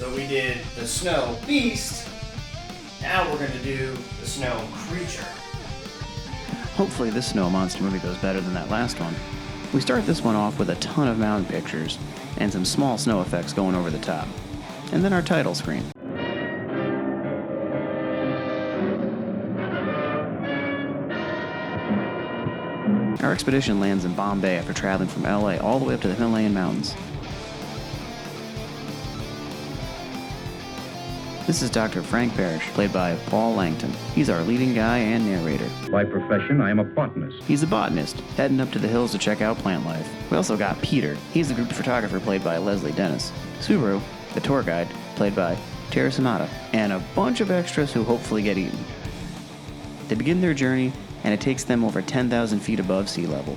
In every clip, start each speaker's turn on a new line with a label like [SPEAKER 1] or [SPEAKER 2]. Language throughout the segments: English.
[SPEAKER 1] So we did the snow beast. Now we're going to do the snow creature.
[SPEAKER 2] Hopefully this snow monster movie goes better than that last one. We start this one off with a ton of mountain pictures and some small snow effects going over the top. And then our title screen. Our expedition lands in Bombay after traveling from LA all the way up to the Himalayan mountains. This is Dr. Frank Parrish, played by Paul Langton. He's our leading guy and narrator.
[SPEAKER 3] By profession, I am a botanist.
[SPEAKER 2] He's a botanist, heading up to the hills to check out plant life. We also got Peter. He's the group photographer played by Leslie Dennis. Subaru, the tour guide, played by Tara Samata. And a bunch of extras who hopefully get eaten. They begin their journey, and it takes them over 10,000 feet above sea level.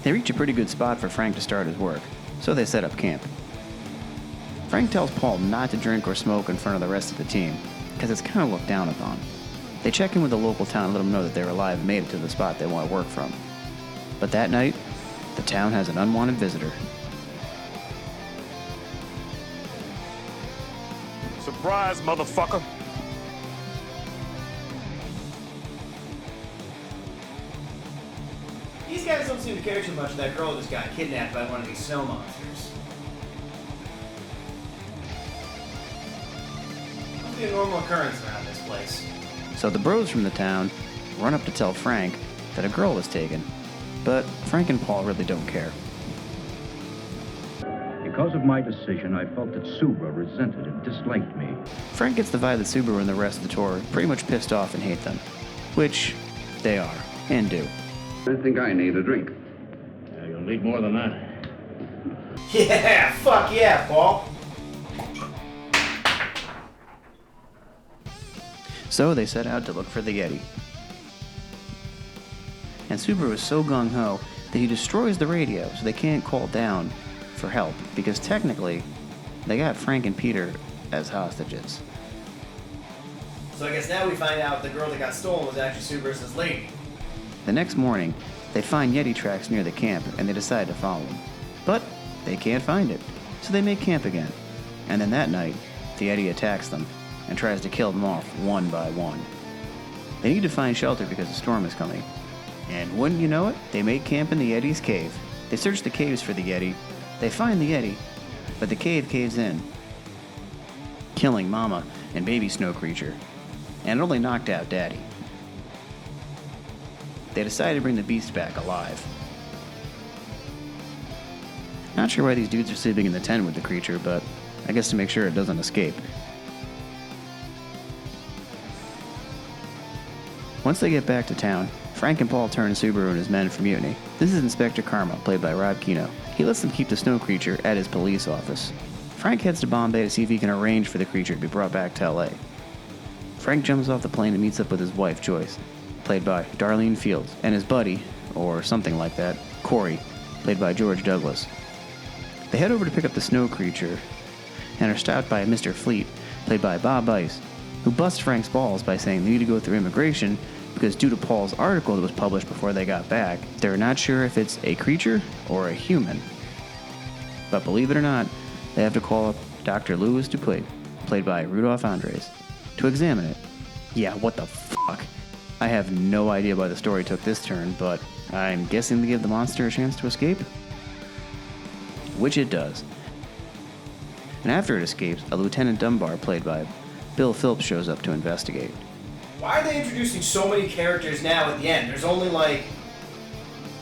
[SPEAKER 2] They reach a pretty good spot for Frank to start his work, so they set up camp. Frank tells Paul not to drink or smoke in front of the rest of the team, because it's kind of looked down upon. They check in with the local town and let them know that they're alive and made it to the spot they want to work from. But that night, the town has an unwanted visitor.
[SPEAKER 4] Surprise, motherfucker!
[SPEAKER 1] These guys don't seem to care too much that that girl just got kidnapped by one of these snow monsters. Must be a normal occurrence around this place.
[SPEAKER 2] So the bros from the town run up to tell Frank that a girl was taken, but Frank and Paul really don't care.
[SPEAKER 3] Because of my decision, I felt that Subra resented and disliked me.
[SPEAKER 2] Frank gets the vibe that Subaru and the rest of the tour are pretty much pissed off and hate them, which they are, and do.
[SPEAKER 5] I think I need a drink.
[SPEAKER 4] Yeah, you'll need more than that.
[SPEAKER 1] Yeah, fuck yeah, Paul.
[SPEAKER 2] So they set out to look for the Yeti. And Subaru is so gung-ho that he destroys the radio so they can't call down for help, because technically, they got Frank and Peter as hostages.
[SPEAKER 1] So I guess now we find out the girl that got stolen was actually Subaru's lady.
[SPEAKER 2] The next morning, they find Yeti tracks near the camp and they decide to follow them. But they can't find it, so they make camp again. And then that night, the Yeti attacks them and tries to kill them off one by one. They need to find shelter because the storm is coming. And wouldn't you know it, they make camp in the Yeti's cave. They search the caves for the Yeti. They find the Yeti, but the cave caves in, killing Mama and baby snow creature, and it only knocked out Daddy. They decide to bring the beast back alive. Not sure why these dudes are sleeping in the tent with the creature, but I guess to make sure it doesn't escape. Once they get back to town, Frank and Paul turn Subaru and his men for mutiny. This is Inspector Karma, played by Rob Kino. He lets them keep the snow creature at his police office. Frank heads to Bombay to see if he can arrange for the creature to be brought back to LA. Frank jumps off the plane and meets up with his wife, Joyce, played by Darlene Fields, and his buddy, or something like that, Corey, played by George Douglas. They head over to pick up the snow creature and are stopped by Mr. Fleet, played by Bob Ice, who busts Frank's balls by saying they need to go through immigration because due to Paul's article that was published before they got back, they're not sure if it's a creature or a human. But believe it or not, they have to call up Dr. Louis Dupuis, played by Rudolph Andres, to examine it. Yeah, what the fuck? I have no idea why the story took this turn, but I'm guessing to give the monster a chance to escape? Which it does. And after it escapes, a Lieutenant Dunbar, played by Bill Phillips, shows up to investigate.
[SPEAKER 1] Why are they introducing so many characters now at the end? There's only like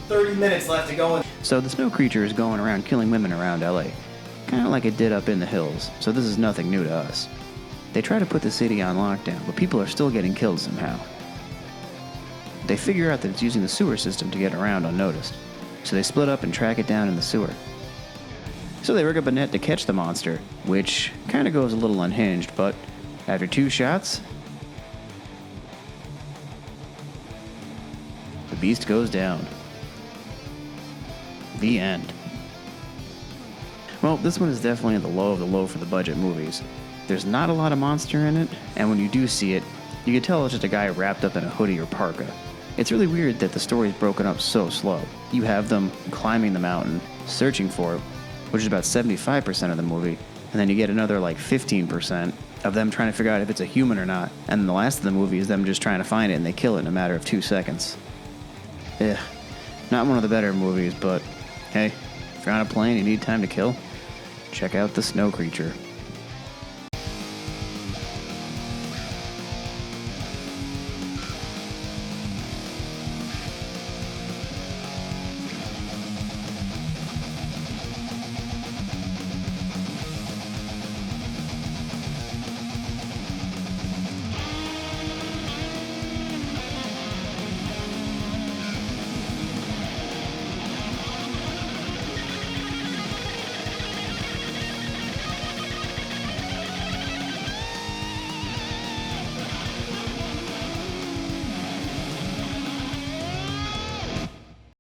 [SPEAKER 1] 30 minutes left to go.
[SPEAKER 2] So the snow creature is going around killing women around LA, kind of like it did up in the hills, so this is nothing new to us. They try to put the city on lockdown, but people are still getting killed somehow. They figure out that it's using the sewer system to get around unnoticed, so they split up and track it down in the sewer. So they rig up a net to catch the monster, which kind of goes a little unhinged, but after 2 shots, the beast goes down. The end. Well, this one is definitely the low of the low for the budget movies. There's not a lot of monster in it, and when you do see it, you can tell it's just a guy wrapped up in a hoodie or parka. It's really weird that the story is broken up so slow. You have them climbing the mountain, searching for it, which is about 75% of the movie, And then you get another like 15% of them trying to figure out if it's a human or not. And then the last of the movie is them just trying to find it, and they kill it in a matter of 2 seconds. Ugh. Not one of the better movies, but hey, if you're on a plane and you need time to kill, check out The Snow Creature.